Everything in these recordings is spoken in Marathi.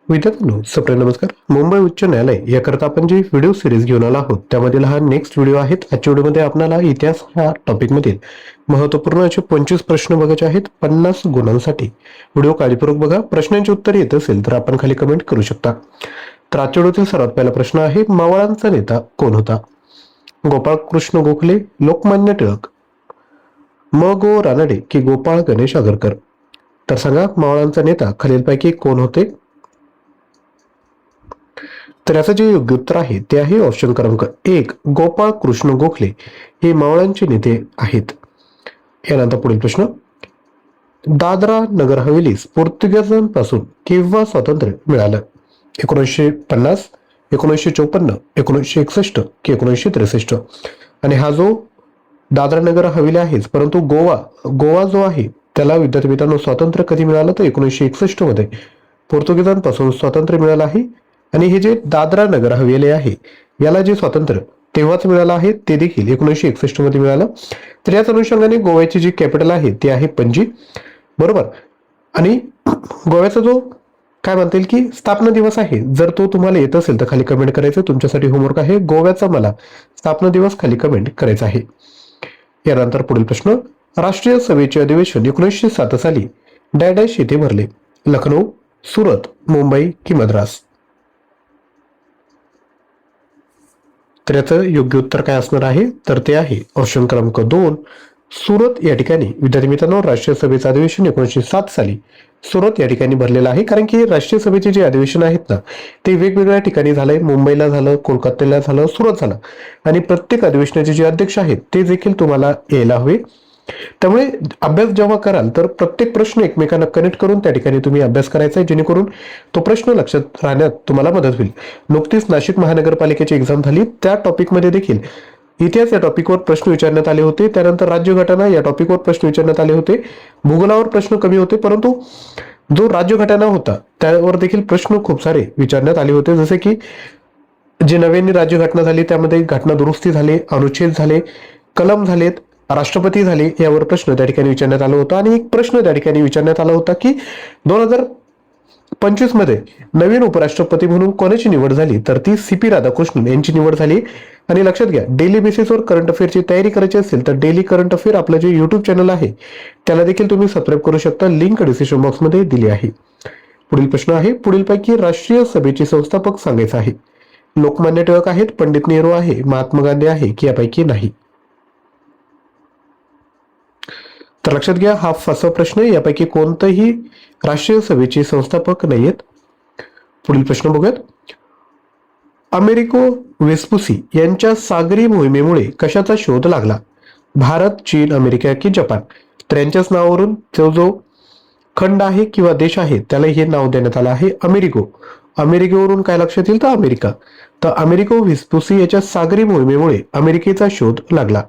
विद्यार्थ्यांनो, सप्रे नमस्कार. मुंबई उच्च न्यायालय याकरता आपण जी व्हिडिओ सिरीज घेऊन आलो आहोत त्यामधील हा नेक्स्ट व्हिडिओ आहे. आजच्या व्हिडिओमध्ये आपल्याला इतिहास ह्या टॉपिक मधील महत्वपूर्ण असे 25 प्रश्न बघायचे आहेत 50 गुणांसाठी. व्हिडिओ काळजीपूर्वक बघा. प्रश्नांची उत्तर येत असेल तर आपण खाली कमेंट करू शकता. तर आजच्या व्हिडिओतील सर्वात पहिला प्रश्न आहे, मावळांचा नेता कोण होता? गोपाळकृष्ण गोखले, लोकमान्य टिळक, म गो रानडे की गोपाळ गणेश आगरकर? तर सांगा, मावळांचा नेता खालीलपैकी कोण होते? तर याचं जे योग्य उत्तर आहे ते आहे ऑप्शन क्रमांक 1, गोपाळ कृष्ण गोखले हे मावळांचे नेते आहेत. यानंतर पुढील प्रश्न, दादरा नगर हवेलीस पोर्तुगीजांपासून केव्हा स्वातंत्र्य मिळालं? 1950, 1954, 1961 की 1963? आणि हा जो दादरा नगर हवेली आहेच, परंतु गोवा जो आहे त्याला विद्यार्थी मित्रांनो स्वातंत्र्य कधी मिळालं तर 1961 मध्ये पोर्तुगीजांपासून स्वातंत्र्य मिळालं आहे. आणि हे जे दादरा नगर हवेली आहे याला जे स्वातंत्र्य तेव्हाच मिळालं आहे ते देखील 1961 मध्ये मिळालं. तर याच अनुषंगाने गोव्याची जी कॅपिटल आहे ती आहे पणजी, बरोबर. आणि गोव्याचा जो काय म्हणता येईल की स्थापना दिवस आहे, जर तो तुम्हाला येत असेल तर खाली कमेंट करायचं. तुमच्यासाठी होमवर्क आहे, गोव्याचा मला स्थापना दिवस खाली कमेंट करायचा आहे. यानंतर पुढील प्रश्न, राष्ट्रीय सभेचे अधिवेशन 1907 साली डॅश येथे भरले? लखनौ, सुरत, मुंबई की मद्रास? तर याचं योग्य उत्तर काय असणार आहे तर ते आहे ऑप्शन क्रमांक 2, सुरत या ठिकाणी. विद्यार्थी मित्रांनो, राष्ट्रीय सभेचं अधिवेशन 1907 साली सुरत या ठिकाणी भरलेलं आहे. कारण की राष्ट्रीय सभेचे जे अधिवेशन आहेत ना ते वेगवेगळ्या ठिकाणी झालंय. मुंबईला झालं, कोलकात्याला झालं, सुरत झालं. आणि प्रत्येक अधिवेशनाचे जे अध्यक्ष आहेत ते देखील तुम्हाला यायला हवे. त्यामुळे अभ्यास जेव्हा कराल तर प्रत्येक प्रश्न एकमेकांना कनेक्ट करून त्या ठिकाणी तुम्ही अभ्यास करायचा आहे, जेणेकरून तो प्रश्न लक्षात राहण्यात तुम्हाला मदत होईल. नुकतीच नाशिक महानगरपालिकेची एक्झाम झाली, त्या टॉपिकमध्ये देखील इतिहास या टॉपिकवर प्रश्न विचारण्यात आले होते. त्यानंतर राज्यघटना या टॉपिकवर प्रश्न विचारण्यात आले होते. भूगोलावर प्रश्न कमी होते, परंतु जो राज्यघटना होता त्यावर देखील प्रश्न खूप सारे विचारण्यात आले होते. जसे की जी नव्याने राज्यघटना झाली त्यामध्ये घटना दुरुस्ती झाले, अनुच्छेद झाले, कलम झालेत, राष्ट्रपती झाले, यावर प्रश्न त्या ठिकाणी विचारण्यात आला होता. आणि एक प्रश्न त्या ठिकाणी विचारण्यात आला होता की 2025 मध्ये नवीन उपराष्ट्रपती म्हणून कोणाची निवड झाली? तर ती CP राधाकृष्णन यांची निवड झाली. आणि लक्षात घ्या, डेली बेसिसवर करंट अफेअरची तयारी करायची असेल तर डेली करंट अफेअर आपलं जे युट्यूब चॅनल आहे त्याला देखील तुम्ही सबस्क्राईब करू शकता, लिंक डिस्क्रिप्शन बॉक्समध्ये दिली आहे. पुढील प्रश्न आहे, पुढीलपैकी राष्ट्रीय सभेचे संस्थापक सांगायचे आहे? लोकमान्य टिळक आहेत, पंडित नेहरू आहे, महात्मा गांधी आहे की यापैकी नाही? तर लक्षात घ्या, हा फसवा प्रश्न. यापैकी कोणतेही राष्ट्रीय सभेचे संस्थापक नाहीयेत. पुढील प्रश्न बघूयात. अमेरिको वेस्पुसी यांच्या सागरी मोहिमेमुळे कशाचा शोध लागला? भारत, चीन, अमेरिका की जपान? तर यांच्याच नावावरून जो खंड आहे किंवा देश आहे त्याला हे नाव देण्यात आलं आहे अमेरिको. अमेरिकेवरून काय लक्षात येईल तर अमेरिका. तर अमेरिको वेस्पुसी याच्या सागरी मोहिमेमुळे अमेरिकेचा शोध लागला.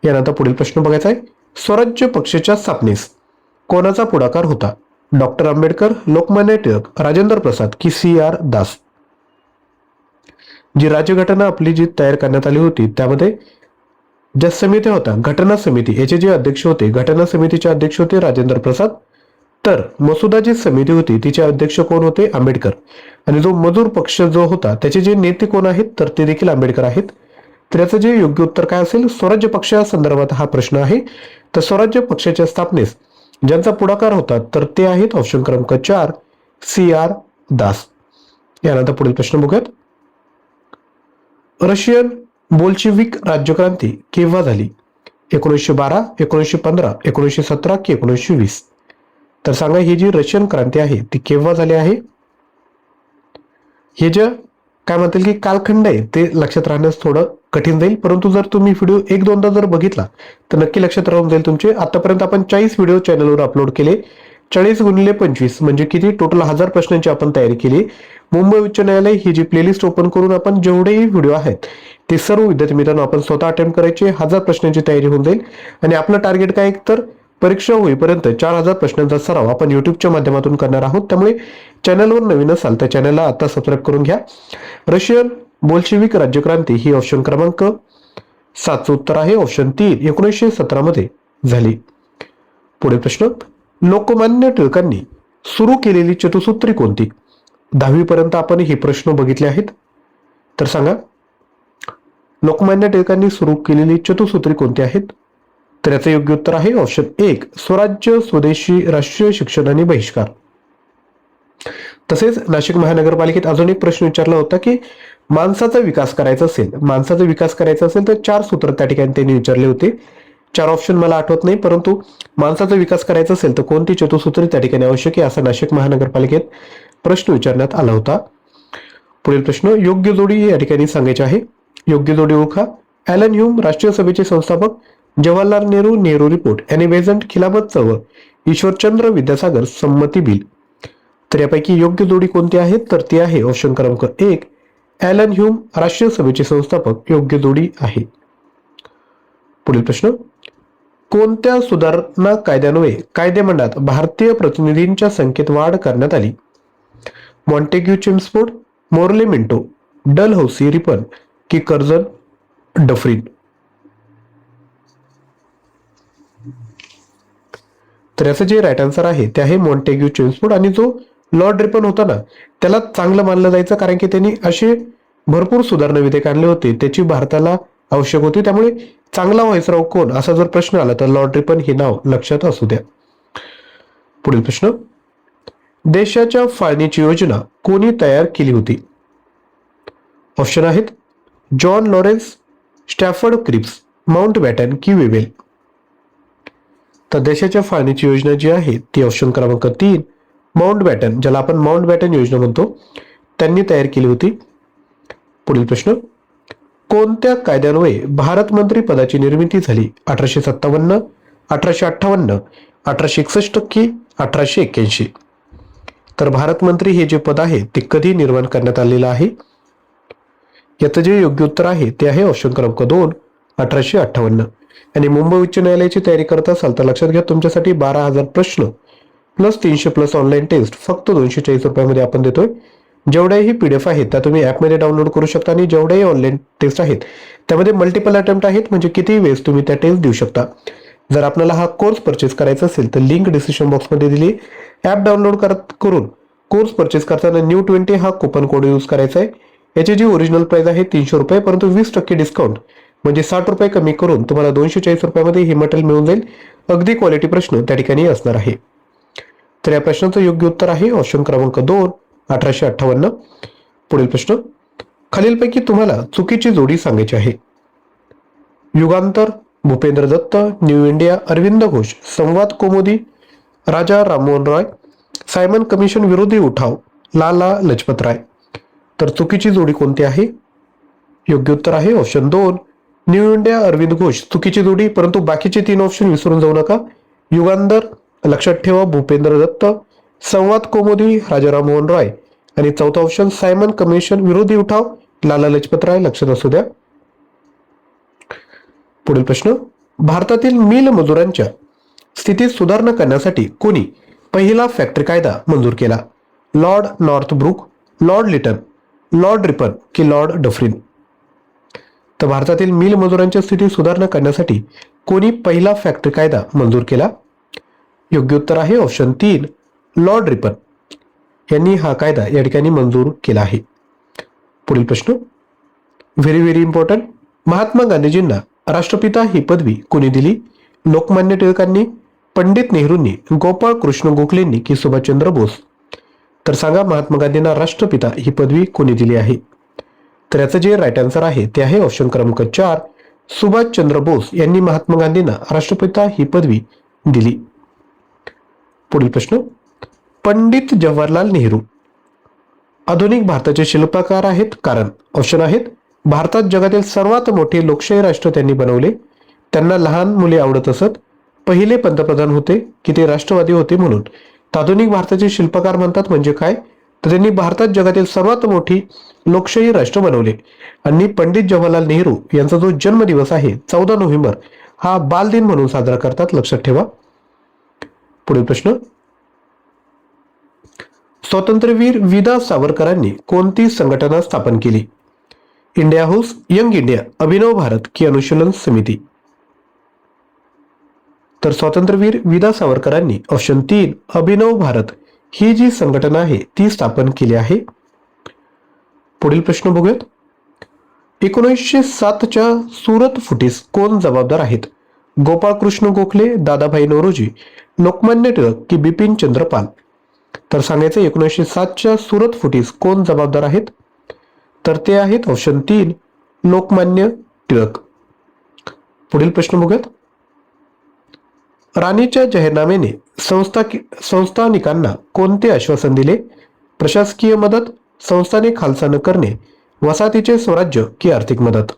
यानंतर पुढील प्रश्न बघायचा आहे, स्वराज्य पक्षाच्या स्थापनेस कोणाचा पुढाकार होता? डॉक्टर आंबेडकर, लोकमान्य टिळक, राजेंद्र प्रसाद की CR दास? जी राज्यघटना आपली जी तयार करण्यात आली होती त्यामध्ये ज्या समित्या होत्या, घटना समिती, याचे जे अध्यक्ष होते, घटना समितीचे अध्यक्ष होते राजेंद्र प्रसाद. तर मसुदा जी समिती होती तिचे अध्यक्ष कोण होते? आंबेडकर. आणि जो मजूर पक्ष जो होता त्याचे जे नेते कोण आहेत तर ते देखील आंबेडकर आहेत. तर याचं जे योग्य उत्तर काय असेल? स्वराज्य पक्षा संदर्भात हा प्रश्न आहे. तर स्वराज्य पक्षाच्या स्थापनेस ज्यांचा पुढाकार होता तर ते आहेत ऑप्शन क्रमांक 4, CR दास. यानंतर पुढील प्रश्न बघूयात. रशियन बोल्शेविक राज्यक्रांती केव्हा झाली? 1912, 1915, 1917 की 1920? तर सांगा, ही जी रशियन क्रांती आहे ती केव्हा झाली आहे? हे जे काय म्हणतील की कालखंड आहे ते लक्षात राहण्यास थोडं कठीण जाईल, परंतु जर तुम्ही व्हिडिओ एक दोनदा जर बघितला तर नक्की लक्षात राहून जाईल तुमचे. आतापर्यंत आपण 40 व्हिडिओ चॅनलवर अपलोड केले. 40 गुणिले 25 म्हणजे किती? टोटल 1000 प्रश्नांची आपण तयारी केली. मुंबई उच्च न्यायालय ही जी प्लेलिस्ट ओपन करून आपण जेवढेही व्हिडिओ आहेत ते सर्व विद्यार्थी मित्रांनो आपण स्वतः अटेम्प्ट करायचे. 1000 प्रश्नांची तयारी होऊन जाईल. आणि आपलं टार्गेट काय तर परीक्षा होईपर्यंत 4000 प्रश्नांचा सराव आपण युट्यूबच्या माध्यमातून करणार आहोत. त्यामुळे चॅनलवर नवीन असाल तर चॅनलला आता सबस्क्राईब करून घ्या. रशियन बोल्शेविक राज्यक्रांती ही ऑप्शन क्रमांक 7चं उत्तर आहे. ऑप्शन 3 1917 मध्ये झाली. पुढे प्रश्न, लोकमान्य टिळकांनी सुरू केलेली चतुसूत्री कोणती? 10वी पर्यंत आपण हे प्रश्न बघितले आहेत. तर सांगा, लोकमान्य टिळकांनी सुरू केलेली चतुसूत्री कोणती आहेत? तर याचं योग्य उत्तर आहे ऑप्शन 1 स्वराज्य, स्वदेशी, राष्ट्रीय शिक्षण आणि बहिष्कार. तसेच नाशिक महानगरपालिकेत अजून एक प्रश्न विचारला होता की माणसाचा विकास करायचा असेल तर 4 सूत्र त्या ठिकाणी त्यांनी विचारले होते. 4 ऑप्शन मला आठवत नाही, परंतु माणसाचा विकास करायचा असेल तर कोणती चतुसूत्री त्या ठिकाणी आवश्यक आहे असा नाशिक महानगरपालिकेत प्रश्न विचारण्यात आला होता. पुढील प्रश्न योग्य जोडी या ठिकाणी सांगायची आहे. योग्य जोडी ओळखा. ॲलन ह्यूम राष्ट्रीय सभेचे संस्थापक, Jawaharlal Nehru Nehru report, any Besant खिलाफत चळवळ, ईश्वरचंद्र विद्यासागर संमती बिल. तर यापैकी योग्य जोडी कोणती आहे? तर ती आहे ऑप्शन क्रमांक 1 ॲलन ह्यूम राष्ट्रीय सभेचे संस्थापक योग्य जोडी आहे. पुढील प्रश्न कोणत्या सुधारणा कायद्यान्वये कायदेमंडळात भारतीय प्रतिनिधींच्या संख्येत वाढ करण्यात आली? Montagu Chelmsford, Morley Minto, Dalhousie Ripon की कर्जन डफरीन. तर याचं जे राईट आन्सर आहे ते आहे मॉन्टेग्यू चेम्सफोर्ड. आणि जो लॉर्ड रिपन होता ना, त्याला चांगलं मानलं जायचं कारण की त्यांनी असे भरपूर सुधारणा विधेयक आणले होते, त्याची भारताला आवश्यक होती. त्यामुळे चांगला व्हाईसराव कोण असा जर प्रश्न आला तर लॉर्ड रिपन हे नाव लक्षात असू द्या. पुढील प्रश्न देशाच्या फाळणीची योजना कोणी तयार केली होती? ऑप्शन आहेत John Lawrence, Stafford Cripps, Mountbatten की वेवेल. तर देशाच्या फाळणीची योजना जी आहे ती ऑप्शन क्रमांक 3 माउंटबॅटन, ज्याला आपण माउंटबॅटन योजना म्हणतो, त्यांनी तयार केली होती. पुढील प्रश्न कोणत्या कायद्यान्वये भारत मंत्री पदाची निर्मिती झाली? 1857, 1858, 1861 की 1881. तर भारत मंत्री हे जे पद आहे ते कधी निर्माण करण्यात आलेलं आहे? याचं जे योग्य उत्तर आहे ते आहे ऑप्शन क्रमांक 2 1858. आणि मुंबई उच्च न्यायालयाची तयारी करत असाल तर लक्षात घ्या, तुमच्यासाठी 12,000 प्रश्न प्लस 300 प्लस ऑनलाईन टेस्ट फक्त 240 रुपयामध्ये आपण देतोय. जेवढ्याही PDF आहेत त्या तुम्ही ॲपमध्ये डाउनलोड करू शकता आणि जेवढ्याही ऑनलाईन टेस्ट आहेत त्यामध्ये मल्टिपल अटेम्प्ट आहेत, म्हणजे कितीही वेळेस तुम्ही त्या टेस्ट देऊ शकता. जर आपल्याला हा कोर्स परचेस करायचा असेल तर लिंक डिस्क्रिप्शन बॉक्समध्ये दिली. ॲप डाउनलोड करून कोर्स परचेस करताना new20 हा कुपन कोड यूज करायचा आहे. याची जी ओरिजिनल प्राइस आहे 300 रुपये, परंतु 20% डिस्काउंट म्हणजे 60 रुपये कमी करून तुम्हाला 240 रुपयामध्ये हे मटेरियल मिळून जाईल. अगदी क्वालिटी प्रश्न त्या ठिकाणी असणार आहे. तर या प्रश्नाचं योग्य उत्तर आहे ऑप्शन क्रमांक 2 1858. पुढील प्रश्न खालीलपैकी तुम्हाला चुकीची जोडी सांगायची आहे. युगांतर, भूपेंद्र दत्त, न्यू इंडिया, अरविंद घोष, संवाद कौमुदी, राजा राममोहन रॉय, सायमन कमिशन विरोधी उठाव, लाला लजपत राय. तर चुकीची जोडी कोणती आहे? योग्य उत्तर आहे option 2 new India, Aurobindo Ghosh चुकीची जोडी. परंतु बाकीचे 3 ऑप्शन विसरून जाऊ नका. युगांधर लक्षात ठेवा, भूपेंद्र दत्त, संवाद कौमुदी, राजा राममोहन रॉय आणि चौथा ऑप्शन सायमन कमिशन विरोधी उठाव, लाला लजपत राय लक्षात असू द्या. पुढील प्रश्न भारतातील मिल मजुरांच्या स्थितीत सुधारणा करण्यासाठी कोणी पहिला फॅक्टरी कायदा मंजूर केला? Lord Northbrook, lord Lytton, lord Ripon की लॉर्ड डफरीन. तर भारतातील मिल मजुरांच्या स्थितीत सुधारणा करण्यासाठी कोणी पहिला फॅक्टरी कायदा मंजूर केला? योग्य उत्तर आहे ऑप्शन 3 लॉर्ड रिपन यांनी हा कायदा या ठिकाणी मंजूर केला आहे. पुढील प्रश्न व्हेरी व्हेरी इम्पॉर्टंट. महात्मा गांधीजींना राष्ट्रपिता ही पदवी कोणी दिली? लोकमान्य टिळकांनी, पंडित नेहरूंनी, गोपाळ कृष्ण गोखलेंनी की सुभाषचंद्र बोस. तर सांगा महात्मा गांधींना राष्ट्रपिता ही पदवी कोणी दिली आहे? तर याचं जे राईट आन्सर आहे ते आहे ऑप्शन क्रमांक 4 सुभाषचंद्र बोस यांनी महात्मा गांधींना राष्ट्रपिता ही पदवी दिली. पुढील प्रश्न पंडित जवाहरलाल नेहरू आधुनिक भारताचे शिल्पकार आहेत कारण ऑप्शन आहेत भारतात जगातील सर्वात मोठे लोकशाही राष्ट्र त्यांनी बनवले, त्यांना लहान मुले आवडत असत, पहिले पंतप्रधान होते की ते राष्ट्रवादी होते म्हणून. आधुनिक भारताचे शिल्पकार म्हणतात म्हणजे काय? तर त्यांनी भारतात जगातील सर्वात मोठी लोकशाही राष्ट्र बनवले. आणि पंडित जवाहरलाल नेहरू यांचा जो जन्मदिवस आहे 14 नोव्हेंबर हा बालदिन म्हणून साजरा करतात, लक्षात ठेवा. पुढील प्रश्न स्वातंत्र्यवीर विदा सावरकरांनी कोणती संघटना स्थापन केली? इंडिया हाऊस, यंग इंडिया, अभिनव भारत की अनुशीलन समिती. तर स्वातंत्र्यवीर विदा सावरकरांनी ऑप्शन 3 अभिनव भारत ही जी संघटना आहे ती स्थापन केली आहे? पुढील प्रश्न बघूयात. 1907च्या सुरत फुटीस कोण जबाबदार आहेत? गोपाळकृष्ण गोखले, दादाभाई नौरोजी, लोकमान्य टिळक की बिपिन चंद्र पाल? तर सांगायचं 1907च्या सुरत फुटीस कोण जबाबदार आहेत? तर ते आहेत ऑप्शन 3 लोकमान्य टिळक. पुढील प्रश्न बघूयात. राणीच्या जाहीरनाम्याने संस्थानिकांना कोणते आश्वासन दिले? प्रशासकीय मदत, संस्थाने खालसा न करणे, वसाहतीचे स्वराज्य की आर्थिक मदत?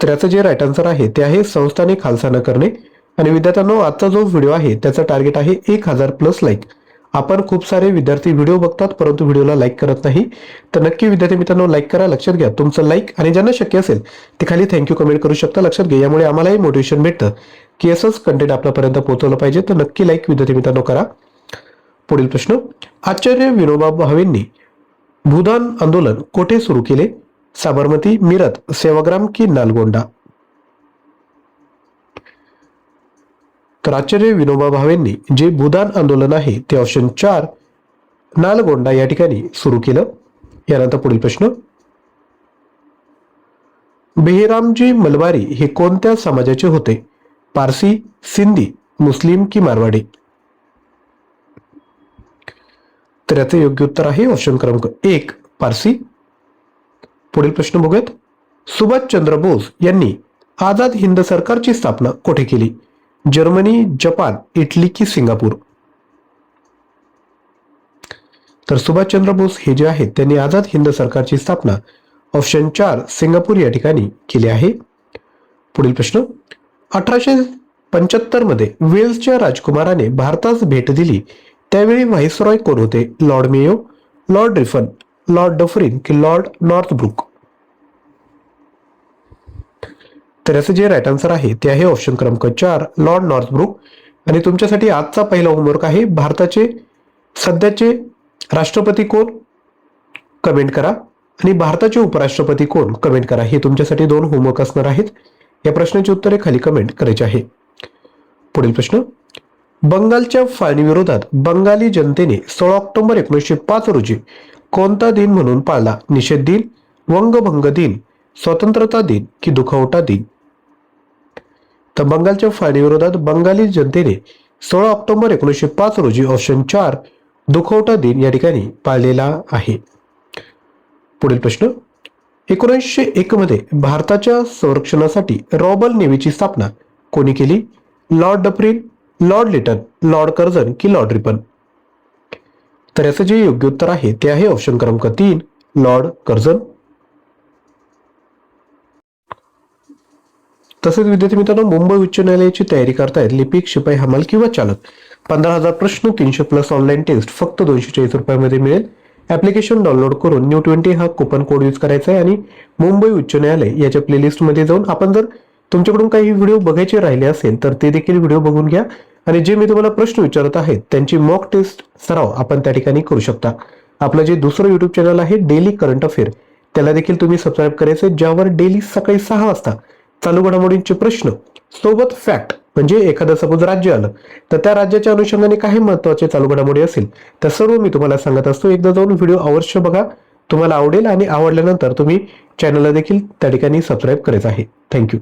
तर याचं जे राईट आन्सर आहे ते आहे संस्थाने खालसा न करणे. आणि विद्यार्थ्यांनो, आजचा जो व्हिडिओ आहे त्याचं टार्गेट आहे 1000+ लाईक. आपण खूप सारे विद्यार्थी व्हिडिओ बघतात परंतु व्हिडिओला लाईक करत नाही. तर नक्की विद्यार्थी मित्रांनो लाईक करा. लक्षात घ्या तुमचं लाईक आणि ज्यांना शक्य असेल ते खाली थँक्यू कमेंट करू शकता. लक्षात घ्या यामुळे आम्हालाही मोटिवेशन भेटतं की असंच कंटेंट आपल्यापर्यंत पोहोचवलं पाहिजे. तर नक्की लाईक विद्यार्थी मित्रांनो करा. पुढील प्रश्न. आचार्य विनोबा भावेंनी भूदान आंदोलन कोठे सुरू केले? साबरमती, मिरज, सेवाग्राम की नालगोंडा? तर आचार्य विनोबा भावेंनी जे भूदान आंदोलन आहे ते ऑप्शन 4 नालगोंडा या ठिकाणी सुरू केलं. यानंतर पुढील प्रश्न. बेहरामजी मलबारी हे कोणत्या समाजाचे होते? पारसी, सिंधी, मुस्लिम की मारवाडी? तर याचे योग्य उत्तर आहे ऑप्शन क्रमांक 1 पारसी. पुढील प्रश्न बघूयात. सुभाषचंद्र बोस यांनी आझाद हिंद सरकारची स्थापना कोठे केली? जर्मनी, जपान, इटली की सिंगापूर? तर सुभाषचंद्र बोस हे जे आहेत त्यांनी आझाद हिंद सरकारची स्थापना ऑप्शन 4 सिंगापूर या ठिकाणी केली आहे. पुढील प्रश्न. 1875 मध्ये वेल्सच्या राजकुमाराने भारतास भेट दिली त्यावेळी व्हाईसरॉय कोण होते? Lord Mayo, Lord Ripon, Lord Dufferin की लॉर्ड नॉर्थब्रुक? तर याचं जे राईट आन्सर आहे ते आहे ऑप्शन क्रमांक 4 लॉर्ड नॉर्थब्रुक. आणि तुमच्यासाठी आजचा पहिला होमवर्क आहे भारताचे सध्याचे राष्ट्रपती कोण? कमेंट करा. आणि भारताचे उपराष्ट्रपती कोण? कमेंट करा. हे तुमच्यासाठी 2 होमवर्क असणार आहेत. या प्रश्नाची उत्तरे खाली कमेंट करायची आहे. पुढील प्रश्न. बंगालच्या फाळणीविरोधात बंगाली जनतेने 16 ऑक्टोबर 1905 रोजी कोणता दिन म्हणून पाळला? निषेध दिन, वंगभंग दिन, स्वतंत्रता दिन की दुखवटा दिन? तर बंगालच्या फाळणीविरोधात बंगाली जनतेने 16 ऑक्टोबर 1905 रोजी ऑप्शन 4 दुखवटा दिन या ठिकाणी पाळलेला आहे. पुढील प्रश्न. 1901 मध्ये भारताच्या संरक्षणासाठी रॉयल नेव्हीची स्थापना कोणी केली? Lord Dufferin, lord Lytton, lord Curzon की लॉर्ड रिपन? तर याचं जे योग्य उत्तर आहे ते आहे ऑप्शन क्रमांक 3 लॉर्ड कर्झन. तसेच विद्यार्थी मित्रांनो, मुंबई उच्च न्यायालयाची तयारी करतायत लिपिक, शिपाई, हमाल किंवा चालक. 15,000 प्रश्न, 300+ ऑनलाईन टेस्ट फक्त 240 रुपयामध्ये मिळेल. ऍप्लिकेशन डाउनलोड करून New20 हा कुपन कोड यूज करायचा आहे आणि मुंबई उच्च न्यायालय याच्या प्लेलिस्टमध्ये जाऊन आपण जर तुमच्याकडून काही व्हिडिओ बघायचे राहिले असेल तर ते देखील व्हिडिओ बघून घ्या. आणि जे मी तुम्हाला प्रश्न विचारत आहेत त्यांची मॉक टेस्ट सराव आपण त्या ठिकाणी करू शकता. आपलं जे दुसरं युट्यूब चॅनल आहे डेली करंट अफेअर त्याला देखील तुम्ही सबस्क्राईब करायचे, ज्यावर डेली सकाळी 6 वाजता चालू घडामोडींचे प्रश्न सोबत फॅक्ट म्हणजे एखादं सपोज राज्य आलं तर त्या राज्याच्या अनुषंगाने काही महत्त्वाचे चालू घडामोडी असेल त्या सर्व मी तुम्हाला सांगत असतो. एकदा जाऊन व्हिडिओ अवश्य बघा, तुम्हाला आवडेल आणि आवडल्यानंतर तुम्ही चॅनलला देखील त्या ठिकाणी सबस्क्राईब करायचं आहे. थँक्यू.